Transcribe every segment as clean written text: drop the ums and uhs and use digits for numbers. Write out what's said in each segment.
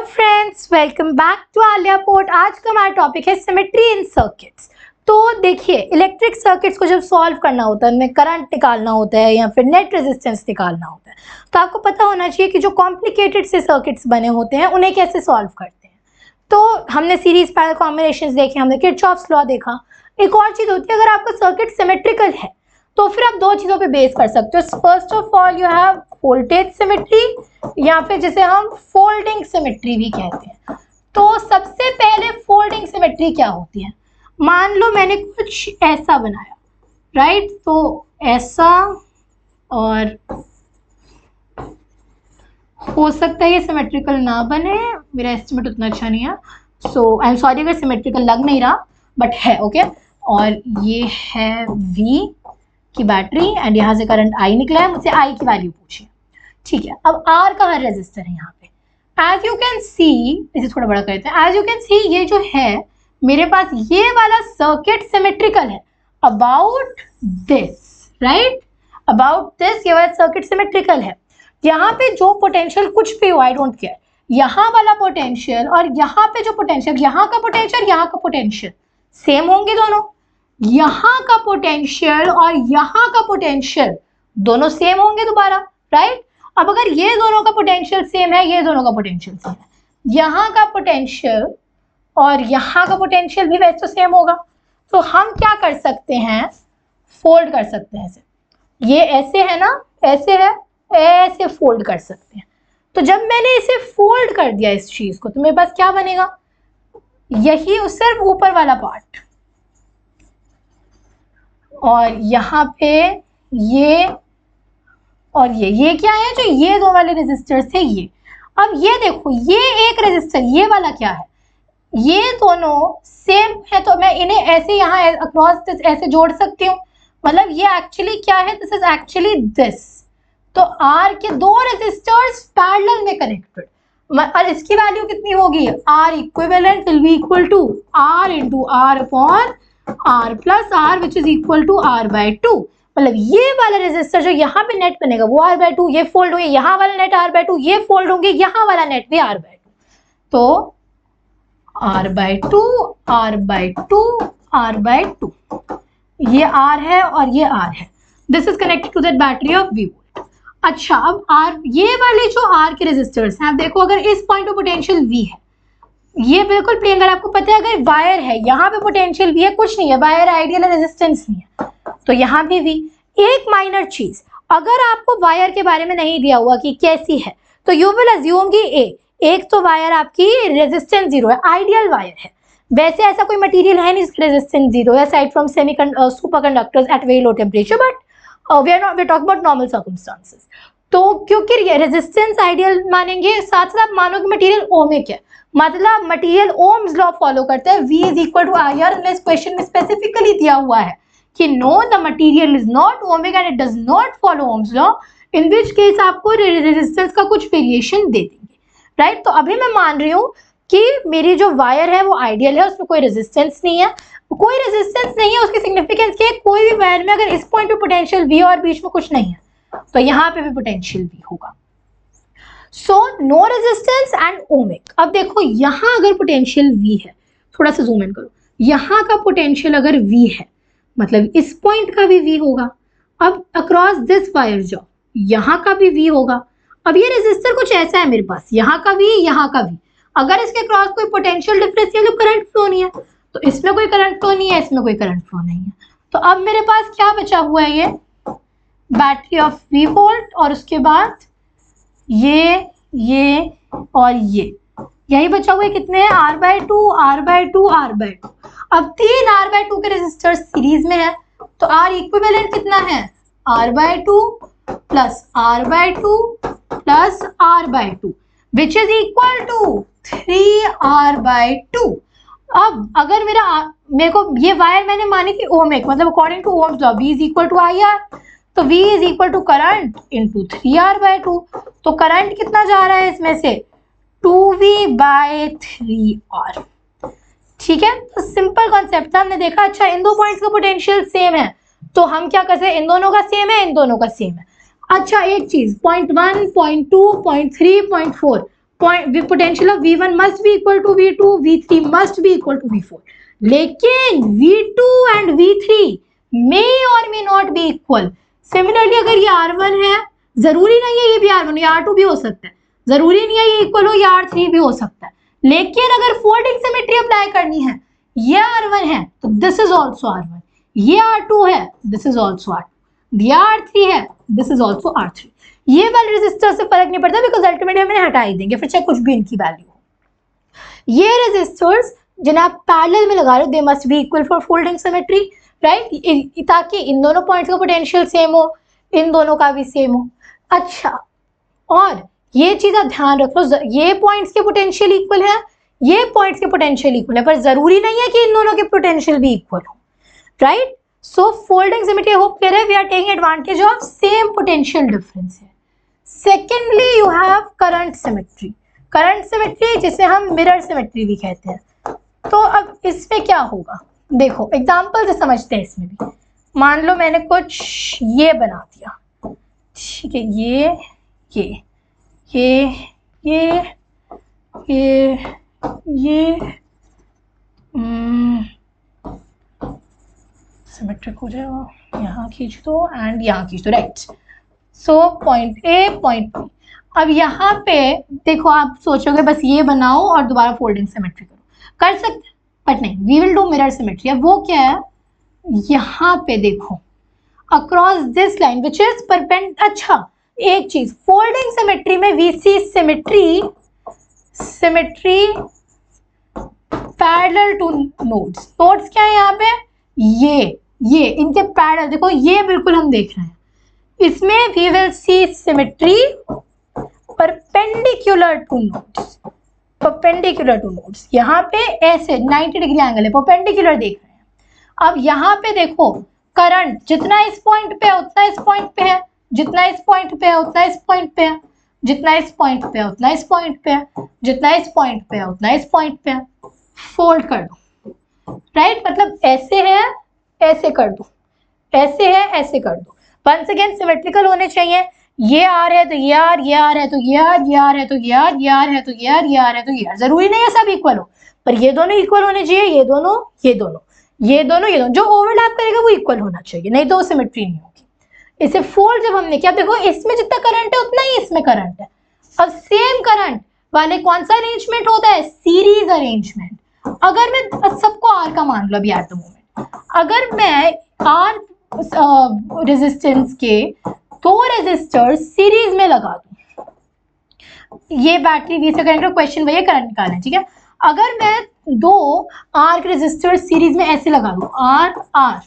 Friends, welcome back to आलिया पोर्ट। आज का हमारा टॉपिक है सिमेट्री इन सर्किट्स। तो देखिए, इलेक्ट्रिक सर्किट्स को जब सॉल्व करना होता है, उनमें करंट निकालना होता है या फिर नेट रेजिस्टेंस निकालना होता है, तो आपको पता होना चाहिए कि जो कॉम्प्लिकेटेड से सर्किट्स बने होते हैं उन्हें कैसे सॉल्व करते हैं। तो हमने सीरीज पैरेलल कॉम्बिनेशंस देखे, हमने किरचॉफ्स लॉ देखा। एक और चीज़ होती है, अगर आपका सर्किट सिमेट्रिकल है तो फिर आप दो चीज़ों पे बेस कर सकते हो। First of all you have voltage symmetry या फिर जिसे हम फोल्डिंग सिमेट्री भी कहते हैं। तो सबसे पहले फोल्डिंग सिमेट्री क्या होती है? मान लो मैंने कुछ ऐसा बनाया, राइट? तो ऐसा, और हो सकता है ये सिमेट्रिकल ना बने, मेरा एस्टिमेट उतना अच्छा नहीं है, सो आई एम सॉरी अगर सिमेट्रिकल लग नहीं रहा, बट है ओके। और ये है V की बैटरी एंड यहाँ से करंट I निकला है, मुझसे I की वैल्यू पूछिए। ठीक है, अब R का हर रेजिस्टर है यहाँ पे। एज यू कैन सी, इसे थोड़ा बड़ा करते हैं। एज यू कैन सी, ये जो है मेरे पास, ये वाला सर्किट सिमेट्रिकल है about this, right? About this ये वाला सर्किट सिमेट्रिकल है। यहाँ पे जो पोटेंशियल कुछ भी हो, आई डोंट केयर, यहाँ वाला पोटेंशियल और यहाँ पे जो पोटेंशियल, यहाँ का पोटेंशियल, यहाँ का पोटेंशियल सेम होंगे दोनों। यहाँ का पोटेंशियल और यहाँ का पोटेंशियल दोनों सेम होंगे दोबारा, राइट? अब अगर ये दोनों का पोटेंशियल सेम है, ये दोनों का पोटेंशियल सेम है, यहाँ का पोटेंशियल और यहाँ का पोटेंशियल भी वैसे तो सेम होगा, तो हम क्या कर सकते हैं? फोल्ड कर सकते हैं इसे। ये ऐसे है ना, ऐसे है, ऐसे फोल्ड कर सकते हैं। तो जब मैंने इसे फोल्ड कर दिया इस चीज को, तो मेरे पास क्या बनेगा? यही सिर्फ ऊपर वाला पार्ट, और यहाँ पे ये और ये क्या है? जो ये दो वाले रेजिस्टर्स थे ये। अब ये देखो, ये एक रेजिस्टर, ये वाला क्या है? ये दोनों सेम है, तो मैं इन्हें ऐसे यहाँ अक्रॉस ऐसे जोड़ सकती हूँ। मतलब ये एक्चुअली क्या है? This is actually this. तो R के दो रेजिस्टर्स पैरेलल में कनेक्टेड, और इसकी वैल्यू कितनी होगी? R equivalent will be equal to R into R upon R plus R which is equal to R/2। मतलब ये वाला रेजिस्टर जो यहाँ पे नेट बनेगा वो R/2, ये फोल्ड होंगे, यहाँ वाला नेट R/2, ये फोल्ड होंगे, यहाँ वाला नेट भी R/2। तो R/2 R/2 R/2, ये R है और ये R है। This is connected to that battery of V volt. अच्छा, अब R, ये वाले जो R के रेजिस्टर्स हैं, आप देखो अगर इस पॉइंट पे पोटेंशियल V है, ये बिल्कुल प्लेन, अगर आपको पता है अगर वायर है, यहाँ पे पोटेंशियल V है, कुछ नहीं है, वायर आइडियल है, रेजिस्टेंस नहीं है, तो यहाँ भी V। एक माइनर चीज, अगर आपको वायर के बारे में नहीं दिया हुआ कि कैसी है, तो यू विल अज्यूम कि एक तो वायर आपकी रेजिस्टेंस 0 है, आइडियल वायर है। वैसे ऐसा कोई मटेरियल है नहीं जिसकी रेजिस्टेंस 0 है, aside from superconductors at very low temperature, but we are talking about normal circumstances. तो क्योंकि रेजिस्टेंस आइडियल मानेंगे, साथ साथ आप मानोगे मटेरियल ओमिक है, मतलब मटेरियल ओम्स लॉ फॉलो करता है, V is equal to IR। इस क्वेश्चन में स्पेसिफिकली दिया हुआ है कि no, the material is not ohmic and it does not follow Ohm's law, in which case आपको रेजिस्टेंस का कुछ वेरिएशन दे देंगे, राइट? तो अभी मैं मान रही हूँ कि मेरी जो वायर है वो आइडियल है, उसमें कोई रेजिस्टेंस नहीं है। कोई रेजिस्टेंस नहीं है, उसकी सिग्निफिकेंस क्या है? कोई भी वायर में अगर इस पॉइंट पे पोटेंशियल V और बीच में कुछ नहीं है, तो यहाँ पे भी पोटेंशियल V होगा। So no resistance and ohmic. अब देखो, यहाँ अगर पोटेंशियल V है, थोड़ा सा जूम इन करो, यहाँ का पोटेंशियल अगर V है, मतलब इस पॉइंट का भी V होगा। अब अक्रॉस दिस वायर जाओ, यहाँ का भी V होगा। अब ये रेजिस्टर कुछ ऐसा है मेरे पास, यहाँ का V, यहाँ का V, अगर इसके क्रॉस कोई पोटेंशियल डिफरेंस है, तो करंट फ्लो नहीं है, तो इसमें कोई करंट फ्लो नहीं है, इसमें कोई करंट फ्लो नहीं है। तो अब मेरे पास क्या बचा हुआ है? ये बैटरी ऑफ V वोल्ट, और उसके बाद ये और ये, यही बचा हुआ है। कितने हैं? R/2 R/2 R/2। अब 3 R/2 के रेजिस्टर्स सीरीज में है, तो R इक्विवेलेंट कितना है? R/2 plus R/2 plus R/2 which is equal to 3R/2। अब अगर मेरे को ये वायर मैंने मानी थी ओमिक, मतलब according to Ohm's law V is equal to IR, तो V is equal to current into 3R/2। तो करंट कितना जा रहा है इसमें से? 2V/3R। ठीक है, तो सिंपल कॉन्सेप्ट था, हमने देखा। अच्छा, इन दो पॉइंट्स का पोटेंशियल सेम है, तो हम क्या कर सकते हैं? इन दोनों का सेम है, इन दोनों का सेम है। अच्छा, एक चीज, point 1, point 2, point 3, point 4, potential of V1 must be equal to V2, V3 must be equal to V4, लेकिन V2 and V3 may or may not be equal. Similarly अगर ये R1 है, जरूरी नहीं है ये भी R1, ये R2 भी हो सकता है, जरूरी नहीं है ये इक्वल हो, ये R3 भी हो सकता है, लेकिन अगर फोल्डिंग सिमेट्री अप्लाई करनी है, ये R1 है तो दिस इज ऑल्सो R1, ये R2 है, दिस इज ऑल्सो R2, ये R3 है, दिस इज ऑल्सो R3। ये वाले रेजिस्टर से फर्क नहीं पड़ता, बिकॉज अल्टीमेटली हम इन्हें हटा ही देंगे, फिर चाहे कुछ भी इनकी वैल्यू हो। ये रेजिस्टर्स जिन्हें आप पैरेलल में लगा रहे हो, they must be equal for folding symmetry, right, ताकि इन दोनों पॉइंट्स का पोटेंशियल सेम हो, इन दोनों का भी सेम हो। अच्छा, और ये चीज आप ध्यान रखो, ये पॉइंट्स के पोटेंशियल इक्वल है, ये पॉइंट्स के पोटेंशियल इक्वल है, पर जरूरी नहीं है कि इन दोनों के पोटेंशियल भी इक्वल हो, right. So folding symmetry hope clear है, we are taking advantage of same potential difference है। Secondly you have current symmetry, current symmetry जिसे हम मिरर सिमेट्री भी कहते हैं। तो अब इसमें क्या होगा, देखो एग्जांपल से समझते हैं। इसमें भी मान लो मैंने कुछ ये बना दिया, ठीक है, ये सिमेट्रिक हो जाएगा, यहाँ खींच दो एंड यहाँ खींच दो, right. So point A, point B. अब यहाँ पे देखो, आप सोचोगे बस ये बनाओ और दोबारा फोल्डिंग सिमेट्री करो, कर सकते, बट नहीं, we will do mirror symmetry. अब वो क्या है, यहाँ पे देखो across this line which is perpendicular. अच्छा, एक चीज, फोल्डिंग सिमेट्री में we see symmetry parallel to nodes. Nodes क्या है यहाँ पे, ये इनके पैरेलल, देखो ये बिल्कुल हम देख रहे हैं, इसमें we will see symmetry perpendicular to nodes, perpendicular to nodes. यहाँ पे ऐसे 90 डिग्री एंगल है, परपेंडिकुलर देख रहे हैं। अब यहाँ पे देखो, करंट जितना इस पॉइंट पे है उतना इस पॉइंट पे है, जितना इस पॉइंट पे है उतना इस पॉइंट पे है, जितना इस पॉइंट पे है उतना इस पॉइंट पे है, जितना इस पॉइंट पे है उतना इस पॉइंट पे है। फोल्ड कर दो, राइट, मतलब ऐसे है ऐसे कर दो, ऐसे है ऐसे कर दो। वंस अगेन सिमेट्रिकल होने चाहिए, ये आर है तो ये आर, ये आर है तो ये आर, ये आर है तो ये आर, ये आर है तो ये आर, ये आर है तो ये आर। जरूरी नहीं है सब इक्वल हो, पर ये दोनों इक्वल होने चाहिए, ये दोनों, ये दोनों, ये दोनों, ये दोनों, जो ओवरलैप करेगा वो इक्वल होना चाहिए, नहीं तो वो सिमेट्री नहीं होगी। इसे फोल्ड जब हमने किया, देखो इसमें जितना करंट है उतना ही इसमें करंट है। अब सेम करंट वाले कौन सा अरेंजमेंट होता है, सीरीज अरेंजमेंट। अगर मैं सबको आर का मान लो अभी एट द मोमेंट, अगर मैं आर रेजिस्टेंस के दो रेजिस्टर्स सीरीज में लगा दूं, ये बैटरी वी से कनेक्टेड, क्वेश्चन वही करंट निकालना है, ठीक है। अगर मैं दो आर के रेजिस्टर्स सीरीज में ऐसे लगा दूं, आर आर,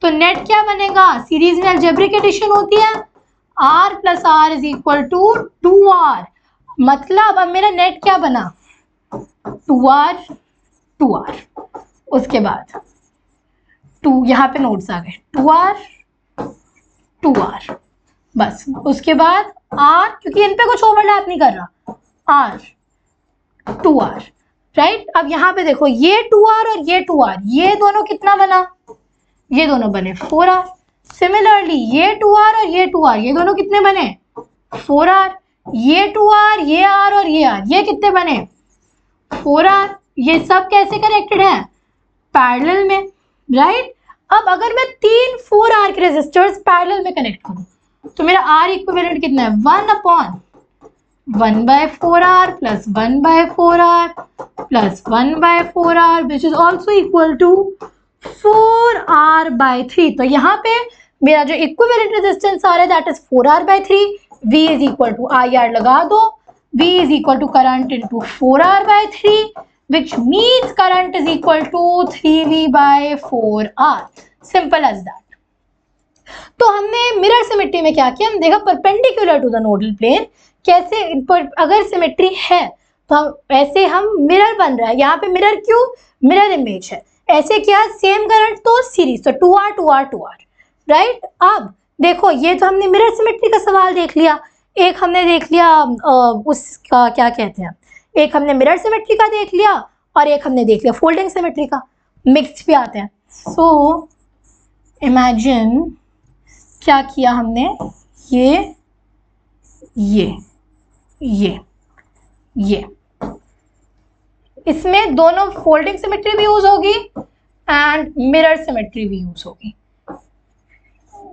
तो नेट क्या बनेगा, सीरीज में अलजेब्रिक एडिशन होती है, R plus R is equal to 2r। मतलब अब मेरा नेट क्या बना, 2r 2r, उसके बाद 2, यहाँ पे नोट्स आ गए, 2r 2r, बस उसके बाद r, क्योंकि इन पे कुछ ओवरलैप नहीं कर रहा, r 2r, राइट। अब यहाँ पे देखो, ये 2r और ये 2r, ये दोनों कितना बना, ये दोनों बने 4r। सिमिलरली ये 2r और ये 2r, ये दोनों कितने बने 4r। ये 2r, ये r और ये r, ये कितने बने 4r। ये सब कैसे कनेक्टेड है, पैरेलल में, राइट। अब अगर मैं 3 4r के रेजिस्टर्स पैरेलल में कनेक्ट करूं, तो मेरा r इक्विवेलेंट कितना है, 1/1/4r plus 1/4r plus 1/4r which is also equal to 4r/3। तो यहाँ पे मेरा जो इक्विवेलेंट रेजिस्टेंस आ रहा है that is 4r/3। v is equal to IR लगा दो, v is equal to current into 4r/3 which means current is equal to 3v/4r, simple as that। तो हमने मिरर सिमेट्री में क्या किया, हम देखा perpendicular to the nodal plane कैसे, अगर सिमेट्री है तो हम ऐसे, हम मिरर बन रहा है, यहाँ पे मिरर क्यों, मिरर इमेज है, ऐसे किया, सेम करंट तो सीरीज, तो 2r 2r 2r, राइट। अब देखो, ये तो हमने मिरर सिमेट्री का सवाल देख लिया, एक हमने देख लिया उसका क्या कहते हैं, एक हमने मिरर सिमेट्री का देख लिया और एक हमने देख लिया फोल्डिंग सिमेट्री का, मिक्स भी आते हैं। सो इमेजिन क्या किया हमने, ये ये इसमें दोनों फोल्डिंग सिमेट्री भी यूज होगी एंड मिरर सिमेट्री भी यूज होगी।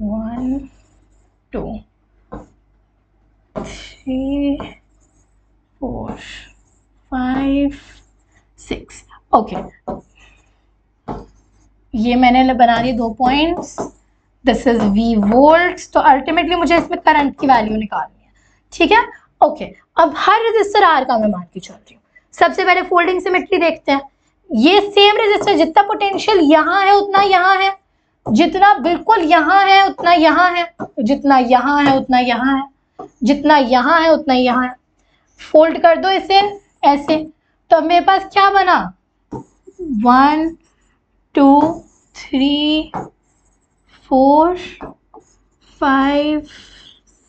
1 2 3 4 5 6 ओके। ये मैंने बना दिए 2 points. This is V volts. तो अल्टीमेटली मुझे इसमें करंट की वैल्यू निकालनी है, ठीक है। ओके अब हर रेजिस्टर R का मैं मान के चल रही हूँ। सबसे पहले फोल्डिंग सिमेट्री देखते हैं। ये सेम रेजिस्टर जितना पोटेंशियल यहाँ है उतना यहाँ है, जितना बिल्कुल यहाँ है उतना यहाँ है, जितना यहाँ है उतना यहाँ है, जितना यहाँ है उतना यहाँ है। फोल्ड कर दो इसे ऐसे, तो अब मेरे पास क्या बना 1 2 3 4 5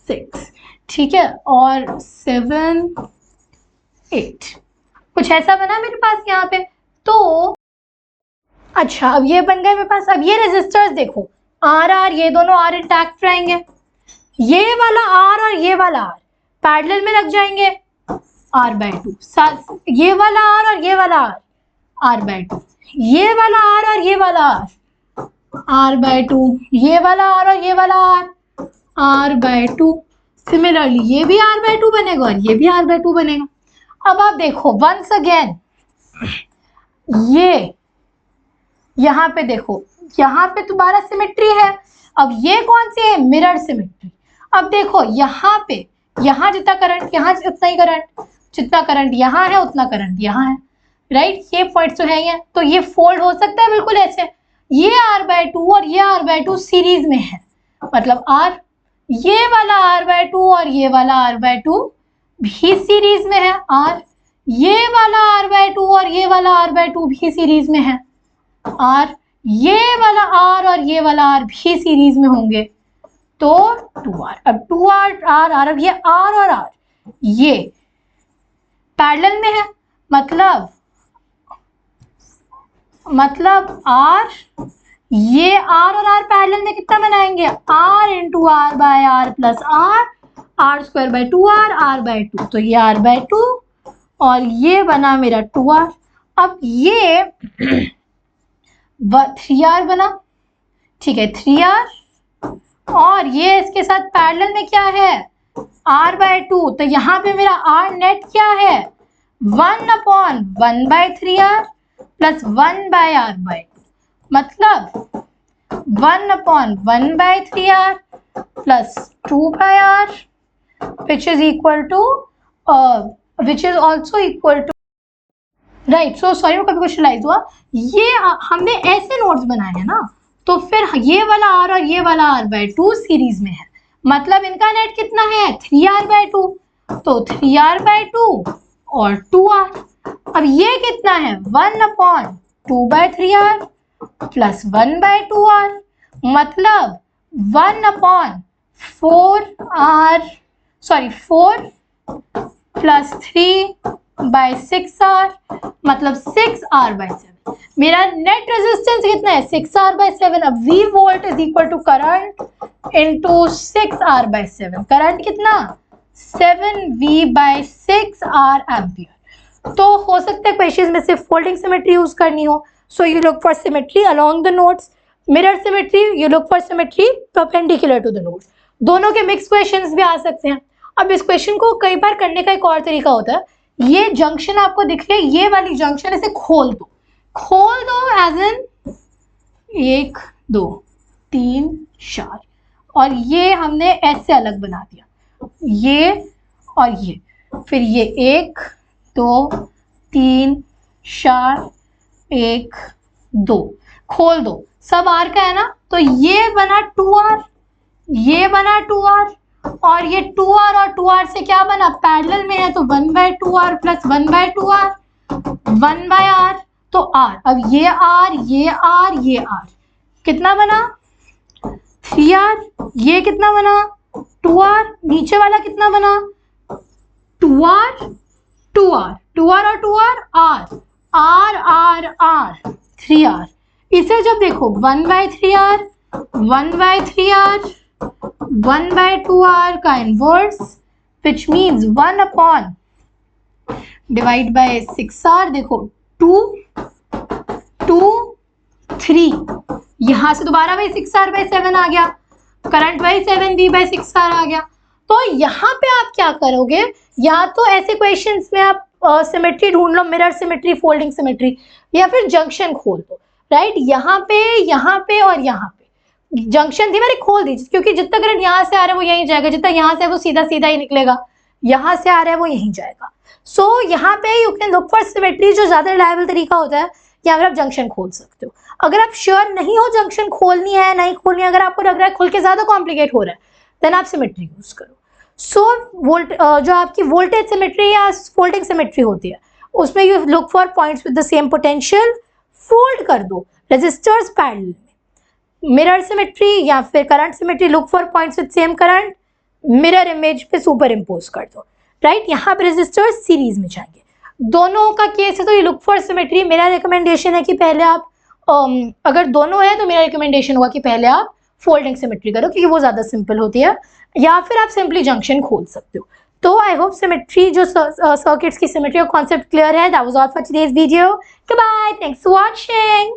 6, ठीक है, और 7 8, कुछ ऐसा बना मेरे पास यहाँ पे। तो अच्छा अब ये बन गए मेरे पास। अब ये रेजिस्टर्स देखो R ये दोनों R इंटैक्ट रहेंगे, ये वाला R और ये वाला R पैरेलल में लग जाएंगे R/2, ये वाला R और ये वाला R R/2, ये वाला R और ये वाला R R/2, ये वाला R और ये वाला R R/2। सिमिलरली ये भी R/2 बनेगा और ये भी R/2 बनेगा। अब आप देखो वंस अगेन ये यहाँ पे देखो, यहाँ पे दोबारा सिमेट्री है। अब ये कौन सी है, मिरर सिमेट्री। अब देखो यहाँ पे, यहाँ जितना करंट यहाँ उतना ही करंट, जितना करंट यहाँ है उतना करंट यहाँ है, राइट। ये पॉइंट तो है ही है, तो ये फोल्ड हो सकता है बिल्कुल ऐसे। ये R/2 और ये R/2 सीरीज में है, मतलब R, ये वाला R/2 और ये वाला R/2 भी सीरीज में है, R, ये वाला R/2 और ये वाला R/2 भी सीरीज में है, R, ये वाला R और ये वाला R भी सीरीज में होंगे, तो 2R। अब 2R R, अब ये R और R ये पैरेलल में है, मतलब R, ये R और R पैरेलल में कितना बनाएंगे, R into R by R plus R²/2R R/2, तो ये R/2 और ये बना मेरा 2R। अब ये 3R बना, ठीक है, 3R, और ये इसके साथ पैरेलल में क्या है R/2, तो यहाँ पे मेरा R नेट क्या है 1/1/3R प्लस 1/R/2, मतलब 1/1/3R plus 2/R which is also equal to right. So sorry वो कभी कुछ रियलाइज हुआ, ये हमने ऐसे नोट्स बनाए हैं ना, तो फिर ये वाला R और ये वाला R/2 सीरीज में है, मतलब इनका नेट कितना है 3R/2, तो 3R/2 और 2R। अब ये कितना है 1/2/3R प्लस 1/2R, मतलब 4 प्लस 3/6R, मतलब 6R/7। मेरा नेट रेजिस्टेंस कितना है 6R/7। अब V volt is equal to current into 6R/7। Current कितना 7V/6R एम्पियर। तो हो सकता है क्वेश्चन में सिर्फ फोल्डिंग सिमेट्री यूज करनी हो, so you look for symmetry along the nodes. Mirror symmetry you look for symmetry perpendicular to the nodes. दोनों के मिक्स क्वेश्चंस भी आ सकते हैं। अब इस क्वेश्चन को कई बार करने का एक और तरीका होता है, ये जंक्शन आपको दिख रही है, ये वाली जंक्शन इसे खोल दो एज इन 1 2 3 4, और ये हमने ऐसे अलग बना दिया, ये और ये, फिर ये 1 2 3 4 1 2 खोल दो, सब R का है ना, तो ये बना 2R, ये बना 2R, और ये 2R और 2R से क्या बना पैरेलल में है, तो 1/2R प्लस 1/2R 1/R, तो R। अब ये R ये R ये R कितना बना 3R, ये कितना बना 2R, नीचे वाला कितना बना 2R 2R 2R और 2R R R R R 3R। इसे जब देखो 1/3R 1/3R 1/2R का inverse, which means 1/2R divide by 6R, देखो 2 2 3, यहां से दोबारा वही 6R/7 आ गया, करंट वही 7V/6R आ गया। तो यहाँ पे आप क्या करोगे, या तो ऐसे क्वेश्चंस में आप सिमेट्री ढूंढ लो, मिरर सिमेट्री, फोल्डिंग सिमेट्री, या फिर जंक्शन खोल दो, राइट। यहाँ पे और यहाँ पे जंक्शन थी, मैंने खोल दी, क्योंकि जितना करंट यहाँ से आ रहा है वो यहीं जाएगा, जितना यहाँ से वो सीधा सीधा ही निकलेगा, यहाँ से आ रहा है वो यहीं जाएगा। सो यहाँ पे you can look for symmetry, जो ज्यादा रिलायबल तरीका होता है, या फिर आप जंक्शन खोल सकते हो। अगर आप श्योर नहीं हो जंक्शन खोलनी है नहीं खोलनी है, अगर आपको लग रहा है खुल के ज्यादा कॉम्प्लिकेट हो रहा है, देन आप सिमेट्री यूज करो। सो जो आपकी वोल्टेज सिमेट्री या फोल्डिंग सिमेट्री होती है, उसमें you look for points with the same potential, fold कर दो रेजिस्टर्स पैरेलल में। मिरर सिमेट्री या फिर current symmetry, look for points with same current, mirror image पे सुपर इम्पोज कर दो, राइट। यहाँ पे रेजिस्टर्स सीरीज में जाएंगे। दोनों का केस है तो ये लुक फॉर सिमेट्री। मेरा रिकमेंडेशन है कि पहले आप अगर दोनों है तो मेरा रिकमेंडेशन होगा कि पहले आप फोल्डिंग सिमेट्री करो, क्योंकि वो ज्यादा सिंपल होती है, या फिर आप सिंपली जंक्शन खोल सकते हो। तो आई होप सिमेट्री जो सर्किट्स की सिमेट्री का कॉन्सेप्ट क्लियर है। That was all for today's video. Bye, thanks for watching.